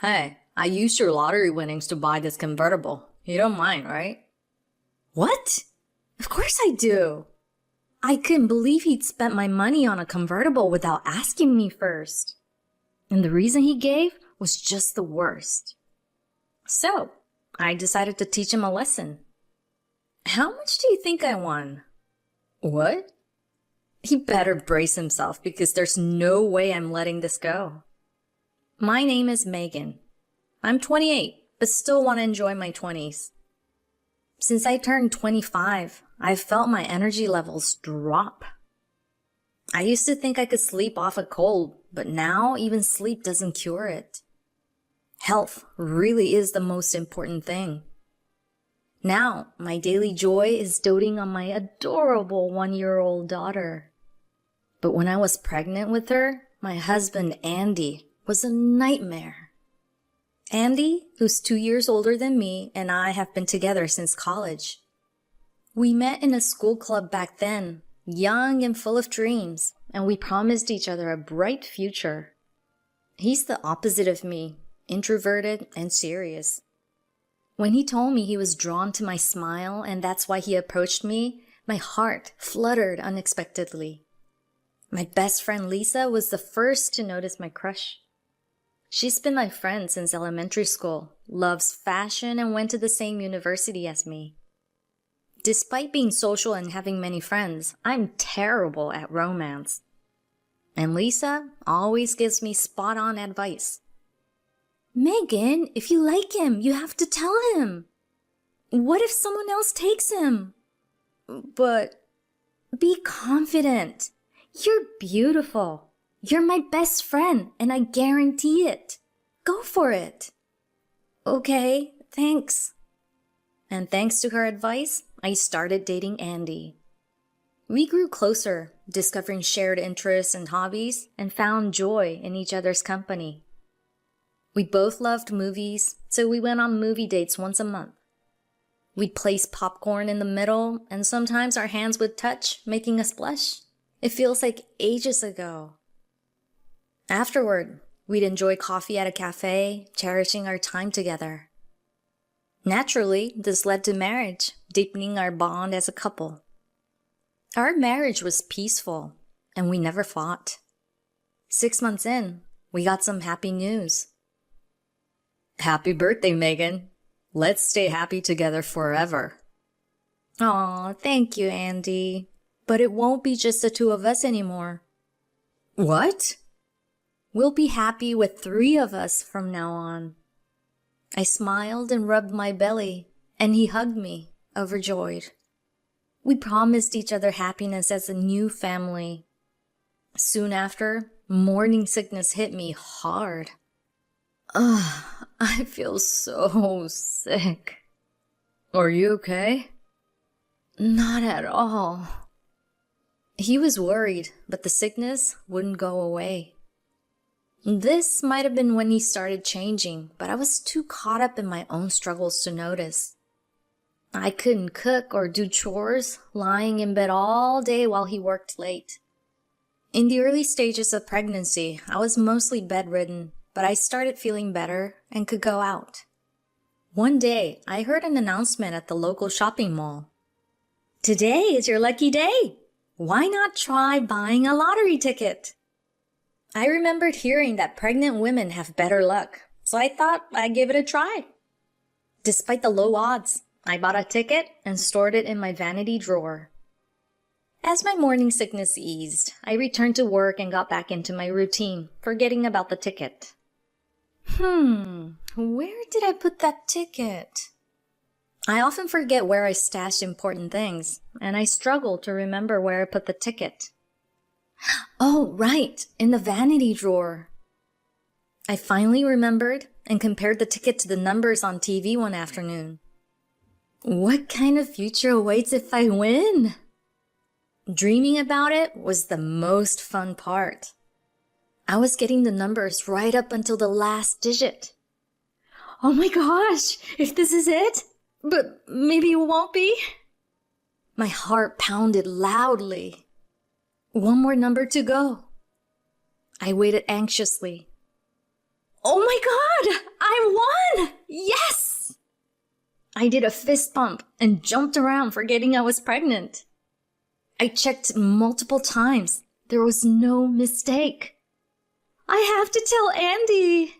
Hey, I used your lottery winnings to buy this convertible. You don't mind, right? What? Of course I do. I couldn't believe he'd spent my money on a convertible without asking me first. And the reason he gave was just the worst. So, I decided to teach him a lesson. How much do you think I won? What? He better brace himself because there's no way I'm letting this go. My name is Megan. I'm 28, but still want to enjoy my 20s. Since I turned 25, I've felt my energy levels drop. I used to think I could sleep off a cold, but now even sleep doesn't cure it. Health really is the most important thing. Now, my daily joy is doting on my adorable 1-year-old daughter. But when I was pregnant with her, my husband, Andy, was a nightmare. Andy, who's 2 years older than me, and I have been together since college. We met in a school club back then, young and full of dreams, and we promised each other a bright future. He's the opposite of me, introverted and serious. When he told me he was drawn to my smile and that's why he approached me, my heart fluttered unexpectedly. My best friend Lisa was the first to notice my crush. She's been my friend since elementary school, loves fashion, and went to the same university as me. Despite being social and having many friends, I'm terrible at romance. And Lisa always gives me spot-on advice. Megan, if you like him, you have to tell him. What if someone else takes him? But be confident. You're beautiful. You're my best friend, and I guarantee it. Go for it. Okay, thanks. And thanks to her advice, I started dating Andy. We grew closer, discovering shared interests and hobbies, and found joy in each other's company. We both loved movies, so we went on movie dates once a month. We'd place popcorn in the middle, and sometimes our hands would touch, making us blush. It feels like ages ago. Afterward, we'd enjoy coffee at a cafe, cherishing our time together. Naturally, this led to marriage, deepening our bond as a couple. Our marriage was peaceful, and we never fought. 6 months in, we got some happy news. Happy birthday, Megan. Let's stay happy together forever. Aw, thank you, Andy. But it won't be just the two of us anymore. What? We'll be happy with 3 of us from now on. I smiled and rubbed my belly, and he hugged me, overjoyed. We promised each other happiness as a new family. Soon after, morning sickness hit me hard. Ugh, I feel so sick. Are you okay? Not at all. He was worried, but the sickness wouldn't go away. This might have been when he started changing, but I was too caught up in my own struggles to notice. I couldn't cook or do chores, lying in bed all day while he worked late. In the early stages of pregnancy, I was mostly bedridden, but I started feeling better and could go out. One day, I heard an announcement at the local shopping mall. Today is your lucky day. Why not try buying a lottery ticket? I remembered hearing that pregnant women have better luck, so I thought I'd give it a try. Despite the low odds, I bought a ticket and stored it in my vanity drawer. As my morning sickness eased, I returned to work and got back into my routine, forgetting about the ticket. Where did I put that ticket? I often forget where I stashed important things, and I struggle to remember where I put the ticket. Oh, right, in the vanity drawer. I finally remembered and compared the ticket to the numbers on TV one afternoon. What kind of future awaits if I win? Dreaming about it was the most fun part. I was getting the numbers right up until the last digit. Oh my gosh, if this is it, but maybe it won't be. My heart pounded loudly. One more number to go. I waited anxiously. Oh my God! I did a fist bump and jumped around forgetting I was pregnant. I checked multiple times. There was no mistake. I have to tell Andy.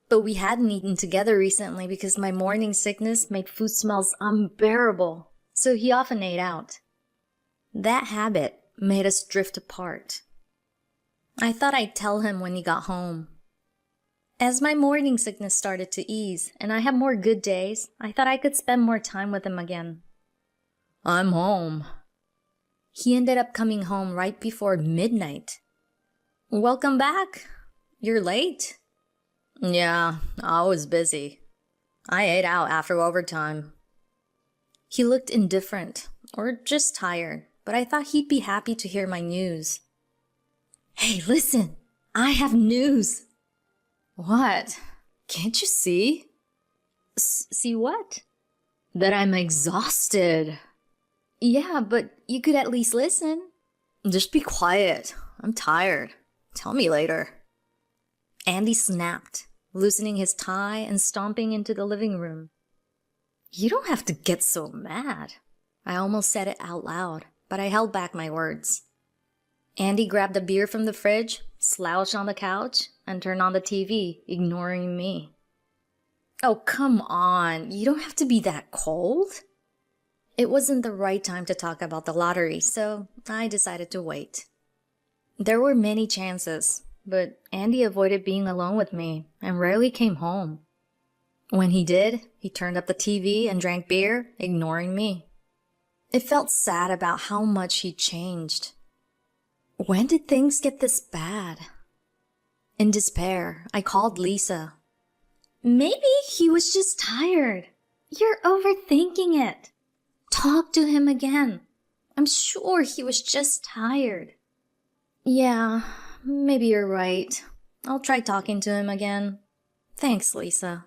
But we hadn't eaten together recently because my morning sickness made food smells unbearable, so he often ate out. That habit made us drift apart. I thought I'd tell him when he got home. As my morning sickness started to ease and I had more good days, I thought I could spend more time with him again. I'm home. He ended up coming home right before midnight. Welcome back. You're late. Yeah, I was busy. I ate out after overtime. He looked indifferent, or just tired, but I thought he'd be happy to hear my news. Hey, listen, I have news. What? Can't you see? See what? That I'm exhausted. Yeah, but you could at least listen. Just be quiet. I'm tired. Tell me later. Andy snapped, loosening his tie and stomping into the living room. You don't have to get so mad. I almost said it out loud, but I held back my words. Andy grabbed a beer from the fridge, slouched on the couch, and turned on the TV, ignoring me. Oh, come on. You don't have to be that cold. It wasn't the right time to talk about the lottery, so I decided to wait. There were many chances, but Andy avoided being alone with me and rarely came home. When he did, he turned up the TV and drank beer, ignoring me. It felt sad about how much he'd changed. When did things get this bad? In despair, I called Lisa. Maybe he was just tired. You're overthinking it. Talk to him again. I'm sure he was just tired. Yeah, maybe you're right. I'll try talking to him again. Thanks, Lisa.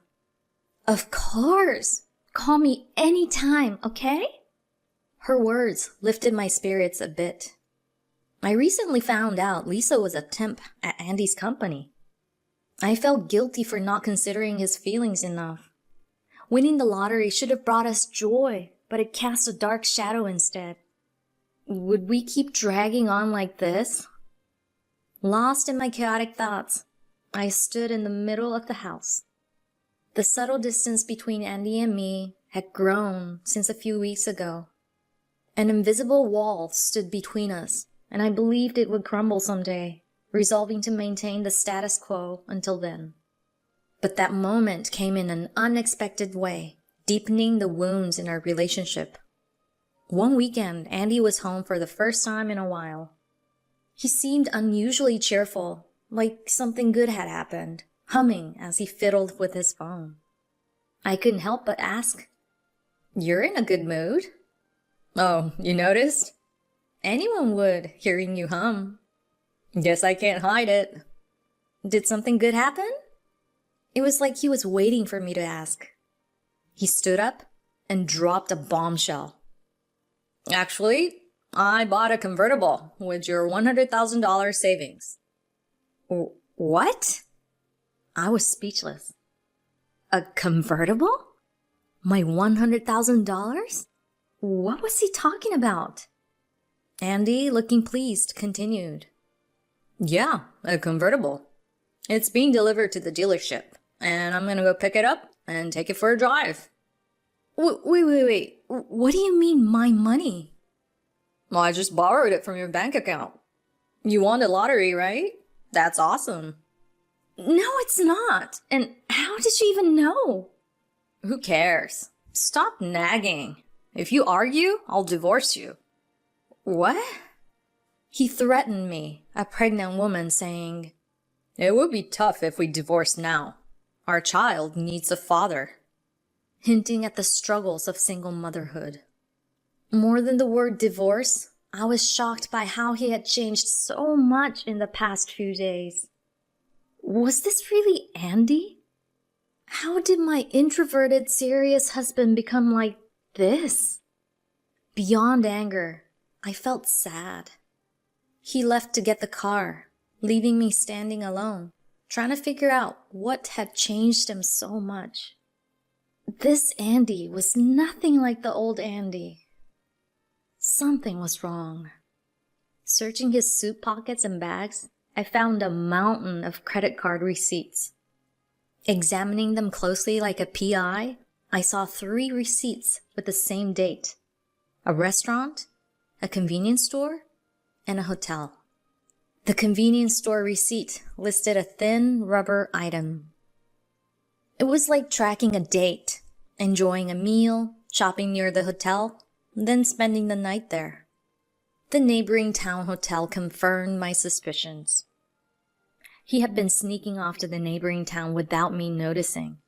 Of course. Call me anytime, okay? Her words lifted my spirits a bit. I recently found out Lisa was a temp at Andy's company. I felt guilty for not considering his feelings enough. Winning the lottery should have brought us joy, but it cast a dark shadow instead. Would we keep dragging on like this? Lost in my chaotic thoughts, I stood in the middle of the house. The subtle distance between Andy and me had grown since a few weeks ago. An invisible wall stood between us, and I believed it would crumble someday, resolving to maintain the status quo until then. But that moment came in an unexpected way, deepening the wounds in our relationship. One weekend, Andy was home for the first time in a while. He seemed unusually cheerful, like something good had happened, humming as he fiddled with his phone. I couldn't help but ask, "You're in a good mood?" "Oh, you noticed?" "Anyone would, hearing you hum." "Guess I can't hide it." "Did something good happen?" It was like he was waiting for me to ask. He stood up and dropped a bombshell. "Actually, I bought a convertible with your $100,000 savings." What? I was speechless. A convertible? My $100,000? What was he talking about? Andy, looking pleased, continued. "Yeah, a convertible. It's being delivered to the dealership, and I'm gonna go pick it up and take it for a drive." Wait. What do you mean, my money? "Well, I just borrowed it from your bank account. You won the lottery, right? That's awesome." "No, it's not. And how did you even know?" "Who cares? Stop nagging. If you argue, I'll divorce you." "What?" He threatened me, a pregnant woman, saying, "It would be tough if we divorced now. Our child needs a father," hinting at the struggles of single motherhood. More than the word divorce, I was shocked by how he had changed so much in the past few days. Was this really Andy? How did my introverted, serious husband become like this? Beyond anger, I felt sad. He left to get the car, leaving me standing alone, trying to figure out what had changed him so much. This Andy was nothing like the old Andy. Something was wrong. Searching his suit pockets and bags, I found a mountain of credit card receipts. Examining them closely like a PI, I saw 3 receipts with the same date: a restaurant, a convenience store, and a hotel. The convenience store receipt listed a thin rubber item. It was like tracking a date, enjoying a meal, shopping near the hotel, then spending the night there. The neighboring town hotel confirmed my suspicions. He had been sneaking off to the neighboring town without me noticing.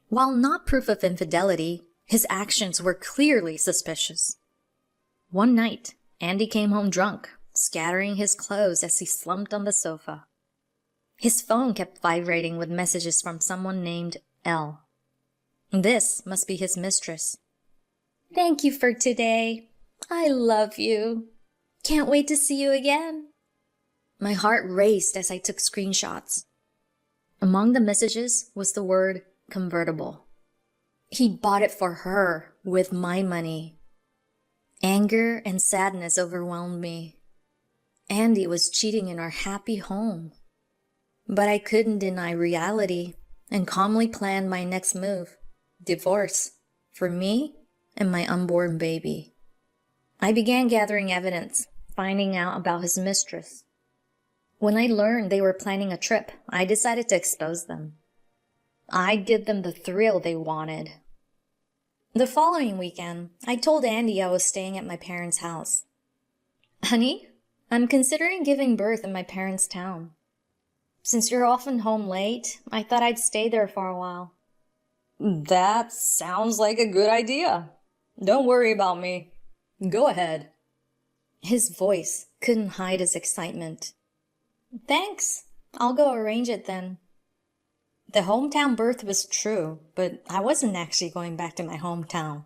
While not proof of infidelity, his actions were clearly suspicious. One night, Andy came home drunk, scattering his clothes as he slumped on the sofa. His phone kept vibrating with messages from someone named L. This must be his mistress. "Thank you for today. I love you. Can't wait to see you again." My heart raced as I took screenshots. Among the messages was the word convertible. He bought it for her with my money. Anger and sadness overwhelmed me. Andy was cheating in our happy home. But I couldn't deny reality and calmly planned my next move: divorce, for me and my unborn baby. I began gathering evidence, finding out about his mistress. When I learned they were planning a trip, I decided to expose them. I'd give them the thrill they wanted. The following weekend, I told Andy I was staying at my parents' house. "Honey, I'm considering giving birth in my parents' town. Since you're often home late, I thought I'd stay there for a while." "That sounds like a good idea. Don't worry about me. Go ahead." His voice couldn't hide his excitement. "Thanks. I'll go arrange it then." The hometown birth was true, but I wasn't actually going back to my hometown.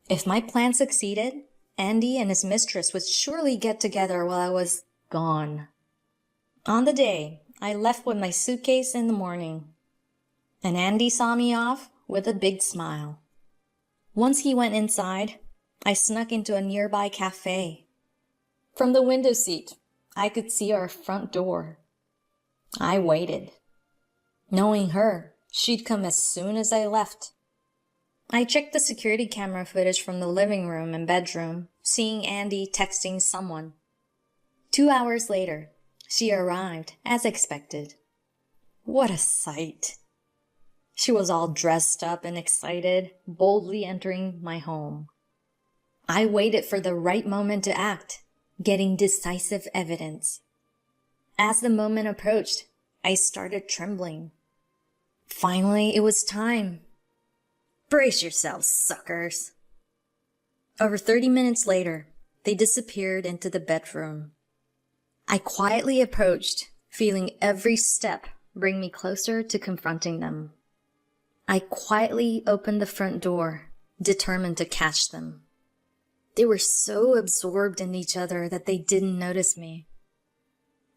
If my plan succeeded, Andy and his mistress would surely get together while I was gone. On the day, I left with my suitcase in the morning, and Andy saw me off with a big smile. Once he went inside, I snuck into a nearby cafe. From the window seat, I could see our front door. I waited. Knowing her, she'd come as soon as I left. I checked the security camera footage from the living room and bedroom, seeing Andy texting someone. 2 hours later, she arrived, as expected. What a sight! She was all dressed up and excited, boldly entering my home. I waited for the right moment to act, getting decisive evidence. As the moment approached, I started trembling. Finally, it was time. Brace yourselves, suckers. Over 30 minutes later, they disappeared into the bedroom. I quietly approached, feeling every step bring me closer to confronting them. I quietly opened the front door, determined to catch them. They were so absorbed in each other that they didn't notice me.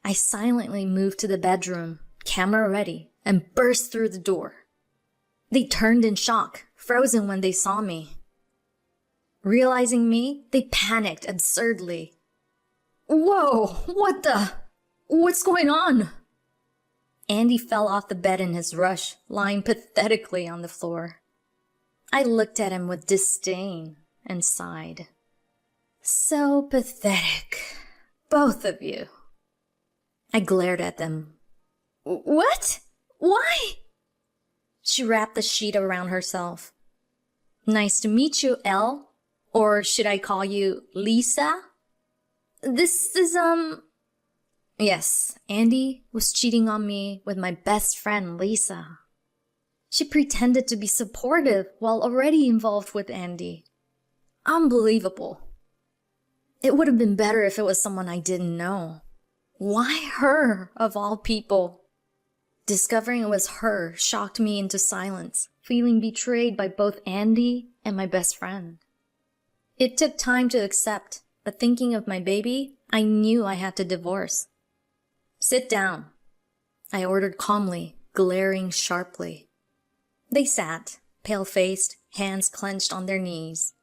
I silently moved to the bedroom, camera ready, and burst through the door. They turned in shock, frozen when they saw me. Realizing me, they panicked absurdly. "Whoa, what's going on?" Andy fell off the bed in his rush, lying pathetically on the floor. I looked at him with disdain and sighed. "So pathetic, both of you." I glared at them. "What? Why?" She wrapped the sheet around herself. "Nice to meet you, Elle. Or should I call you Lisa? This is, Yes, Andy was cheating on me with my best friend, Lisa. She pretended to be supportive while already involved with Andy. Unbelievable. It would have been better if it was someone I didn't know. Why her, of all people? Discovering it was her shocked me into silence, feeling betrayed by both Andy and my best friend. It took time to accept, but thinking of my baby, I knew I had to divorce. "Sit down," I ordered calmly, glaring sharply. They sat, pale-faced, hands clenched on their knees.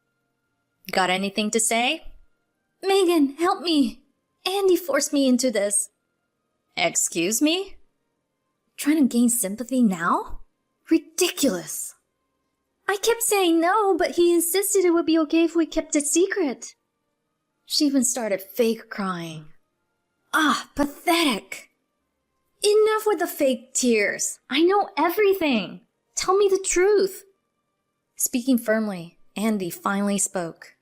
Got anything to say? Megan, help me! Andy forced me into this. Excuse me? Trying to gain sympathy now? Ridiculous. I kept saying no, but he insisted it would be okay if we kept it secret. She even started fake crying. Ah, pathetic. Enough with the fake tears. I know everything. Tell me the truth. Speaking firmly, Andy finally spoke.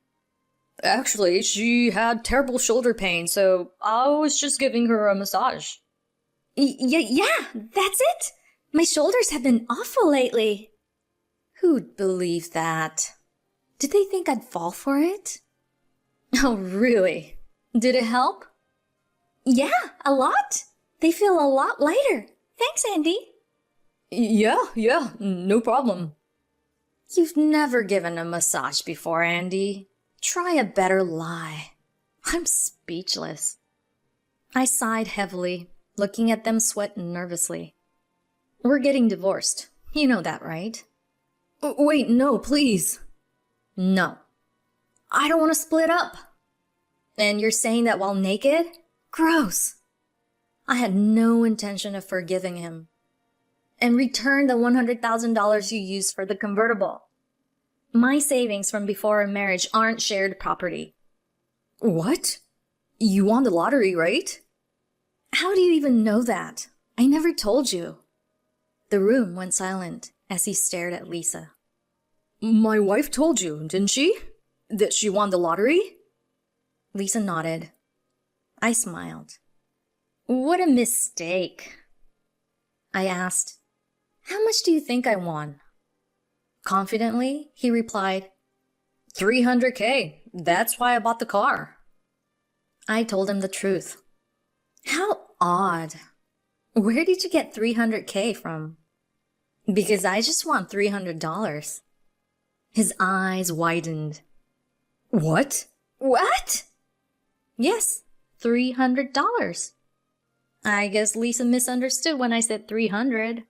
Actually, she had terrible shoulder pain, so I was just giving her a massage. Yeah, that's it. My shoulders have been awful lately. Who'd believe that? Did they think I'd fall for it? Oh, really? Did it help? Yeah, a lot. They feel a lot lighter. Thanks, Andy. Yeah, no problem. You've never given a massage before, Andy. Try a better lie. I'm speechless. I sighed heavily, looking at them sweat nervously. We're getting divorced. You know that, right? Wait, no, please. No. I don't want to split up. And you're saying that while naked? Gross. I had no intention of forgiving him. And return the $100,000 you used for the convertible. My savings from before our marriage aren't shared property. What? You won the lottery, right? How do you even know that? I never told you. The room went silent as he stared at Lisa. My wife told you, didn't she? That she won the lottery? Lisa nodded. I smiled. What a mistake. I asked, how much do you think I won? Confidently, he replied, $300K. That's why I bought the car. I told him the truth. How odd. Where did you get $300K from? Because I just want $300. His eyes widened. What? What? Yes, $300. I guess Lisa misunderstood when I said 300.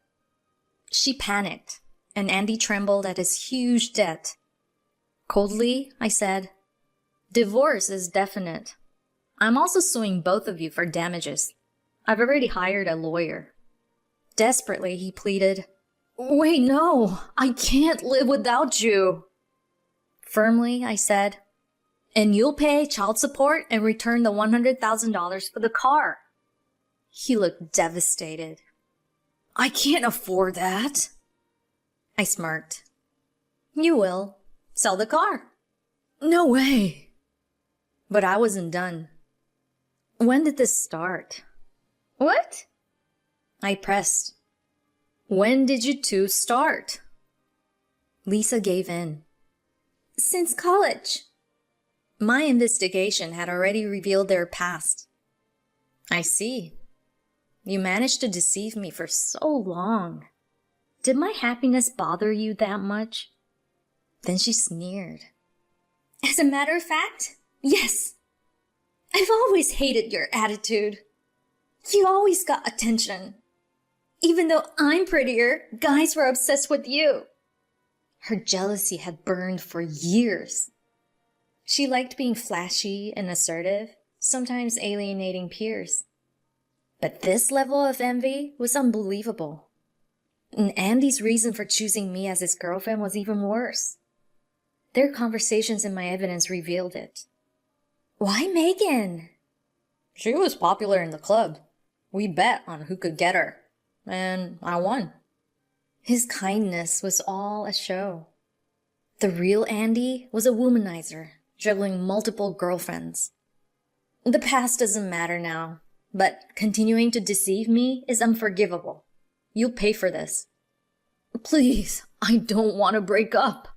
She panicked, and Andy trembled at his huge debt. Coldly, I said, divorce is definite. I'm also suing both of you for damages. I've already hired a lawyer. Desperately, he pleaded, wait, no, I can't live without you. Firmly, I said, and you'll pay child support and return the $100,000 for the car. He looked devastated. I can't afford that. I smirked. You will. Sell the car. No way. But I wasn't done. When did this start? What? I pressed. When did you two start? Lisa gave in. Since college. My investigation had already revealed their past. I see. You managed to deceive me for so long. Did my happiness bother you that much? Then she sneered. As a matter of fact, yes. I've always hated your attitude. You always got attention. Even though I'm prettier, guys were obsessed with you. Her jealousy had burned for years. She liked being flashy and assertive, sometimes alienating peers. But this level of envy was unbelievable. And Andy's reason for choosing me as his girlfriend was even worse. Their conversations in my evidence revealed it. Why Megan? She was popular in the club. We bet on who could get her. And I won. His kindness was all a show. The real Andy was a womanizer, juggling multiple girlfriends. The past doesn't matter now. But continuing to deceive me is unforgivable. You'll pay for this. Please, I don't want to break up.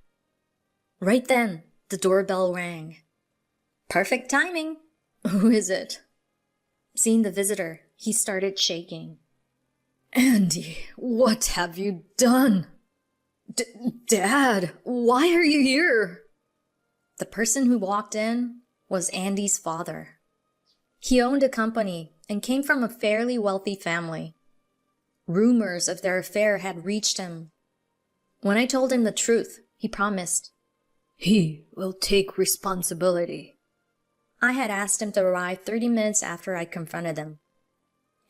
Right then, the doorbell rang. Perfect timing. Who is it? Seeing the visitor, he started shaking. Andy, what have you done? Dad, why are you here? The person who walked in was Andy's father. He owned a company and came from a fairly wealthy family. Rumors of their affair had reached him. When I told him the truth, he promised he will take responsibility. I had asked him to arrive 30 minutes after I confronted him.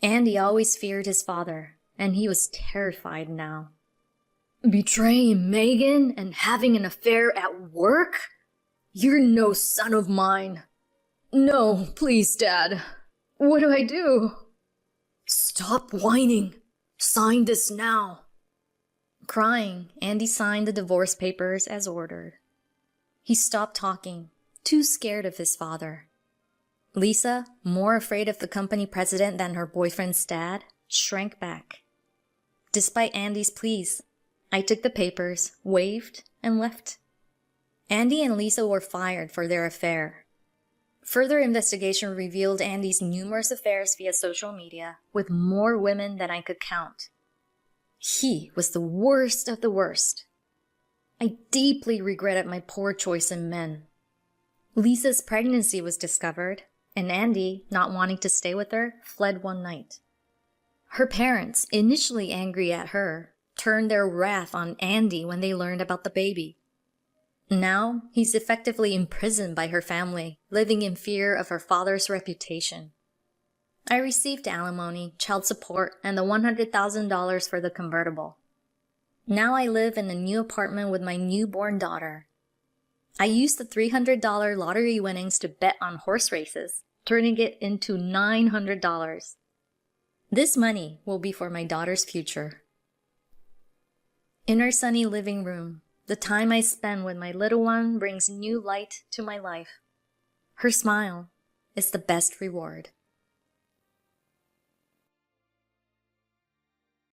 Andy always feared his father, and he was terrified now. Betraying Megan and having an affair at work? You're no son of mine. No, please, Dad. What do I do? Stop whining. Sign this now. Crying, Andy signed the divorce papers as ordered. He stopped talking, too scared of his father. Lisa, more afraid of the company president than her boyfriend's dad, shrank back. Despite Andy's pleas, I took the papers, waved, and left. Andy and Lisa were fired for their affair. Further investigation revealed Andy's numerous affairs via social media with more women than I could count. He was the worst of the worst. I deeply regretted my poor choice in men. Lisa's pregnancy was discovered, and Andy, not wanting to stay with her, fled one night. Her parents, initially angry at her, turned their wrath on Andy when they learned about the baby. Now, he's effectively imprisoned by her family, living in fear of her father's reputation. I received alimony, child support, and the $100,000 for the convertible. Now I live in a new apartment with my newborn daughter. I used the $300 lottery winnings to bet on horse races, turning it into $900. This money will be for my daughter's future. In our sunny living room, the time I spend with my little one brings new light to my life. Her smile is the best reward.